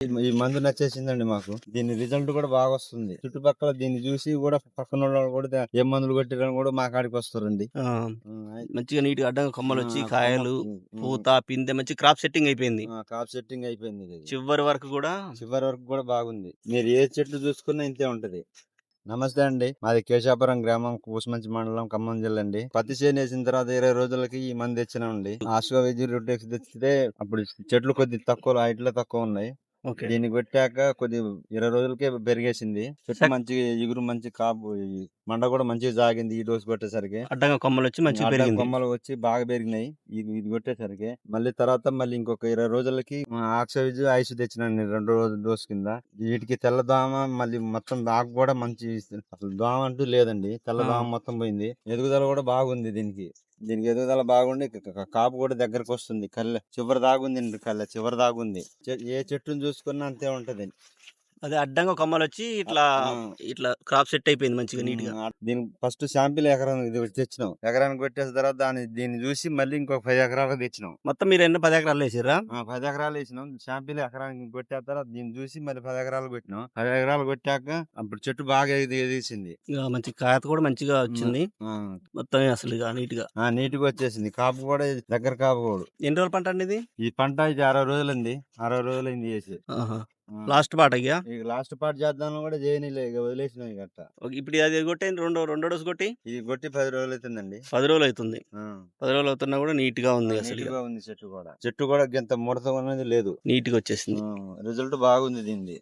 ఈ మందు నచ్చేసిందండి మాకు. దీని రిజల్ట్ కూడా బాగా వస్తుంది. చుట్టుపక్కల దీన్ని చూసి కూడా పక్కనోళ్ళు కూడా ఏ మందులు కొట్టిరని కూడా మా కాడికి వస్తారండి. ఆ! అయి మంచిగా నీట్‌గా అడ్డంగా కొమ్మలొచ్చి, కొమ్మ కాయలు, పూత, పిందె మంచి క్రాప్ సెట్టింగ్ అయిపోయింది. క్రాప్ సెట్టింగ్ అయిపోయింది ఇది. చివరి వరకు గూడా చివరి వరకు కూడా బాగుంది. మీరు ఏ చెట్టు చూసుకున్నా ఇంతే ఉంటది. నమస్తే అండి. మాది కేశాపురం గ్రామం, కూసుమంచి మండలం, ఖమ్మం జిల్లా అండి. పత్తి చేను వేసిన తర్వాత 20 రోజులకి ఈ మందు తెచ్చినామండి. ఆశ్వ వెజ్జి రొటెక్స్ తెచ్చితే అప్పుడు చెట్లు కొద్ది తక్కువ హైట్ లో తక్కువ ఉన్నాయి. ఓకే. దీన్ని కొట్టాక కొద్ది 20 రోజులకే పెరిగేసింది. చెట్టు మంచి ఇగురు మంచి కాపు మండ కూడా మంచిగా సాగింది ఈ డోసు కొట్టేసరికి. అడ్డంగా కొమ్మలొచ్చి మంచిగా అడ్డం పెరిగింది. కొమ్మలు వచ్చి బాగా పెరిగినాయి. ఇది కొట్టేసరికి మళ్ళీ తర్వాత ఇంకొక 20 రోజులకి ఆక్సైజ్ ఐస్ తెచ్చినండి 2 డోస్ కింద. వీటికి తెల్లదోమ మళ్ళీ మొత్తం ఆకు కూడా మంచి అసలు దోమ అంటూ లేదండి. తెల్లదోమ ఆ! మొత్తం పోయింది. ఎదుగుదల కూడా బాగుంది దీనికి. దీనికి ఎదుగుదల బాగుండి కాపు కూడా దగ్గరకు వస్తుంది. కళ్ళ చివరి దాగుంది. కళ్ళ చివరి దాగుంది. ఏ చెట్టును చూసుకున్నా అంతే ఉంటది. అదే అడ్డంగా కొమ్మలొచ్చి ఇట్లా, ఆ ఇట్లా క్రాప్ సెట్ అయిపోయింది మంచిగా నీట్‌గా. దీనికి ఫస్ట్ శాంపిల్ ఎకరానికి ఇది తెచ్చినాం. ఎకరానికి కొట్టేసిన తర్వాత దీన్ని చూసి మళ్ళీ ఇంకొక 10 ఎకరాలకు తెచ్చినాం. మొత్తం మీరు ఎన్ని 10 ఎకరాల్లో ఏసిర్రా? 10 ఎకరాలు వేసినాం. శాంపిల్ ఎకరానికి కొట్టిన తర్వాత దీన్ని చూసి మళ్ళీ 10 ఎకరాలు కొట్టినాం. 10 ఎకరాలు కొట్టాక అప్పుడు చెట్టు బాగా ఎదిసింది. ఇగ మంచి కాత కూడా మంచిగా వచ్చింది. ఆ మొత్తం అసలు ఇగ నీట్‌గా. నీట్‌గా వచ్చేసింది. కాపు కూడా దగ్గర కాపు కూడా. ఎన్ని రోజుల పంట అండి ఇది? ఈ పంట ఇది 60 రోజులండి. 60 రోజులైంది చేసి. ఆహా! ఆ, లాస్ట్ పార్ట్ ఇగ. ఇక లాస్ట్ పార్ట్ చేద్దాం కూడా చేయనిలే, ఇక వదిలేసినాం ఇక అట్ట. ఓకే. ఇప్పుడు అది కొట్టి రెండో డోస్ కొట్టి ఇది కొట్టి 10 రోజులు అవుతుందండి. 10 రోజులయితుంది. ఆ 10 రోజులవుతున్నా కూడా నీట్‌గా ఉంది అసలిగ. నీట్‌గా ఉంది చెట్టు కూడా. చెట్టు కూడా ఇంత ముడత అనేది లేదు. నీట్‌గా వచ్చేసింది. రిజల్ట్ బాగుంది దీనిది.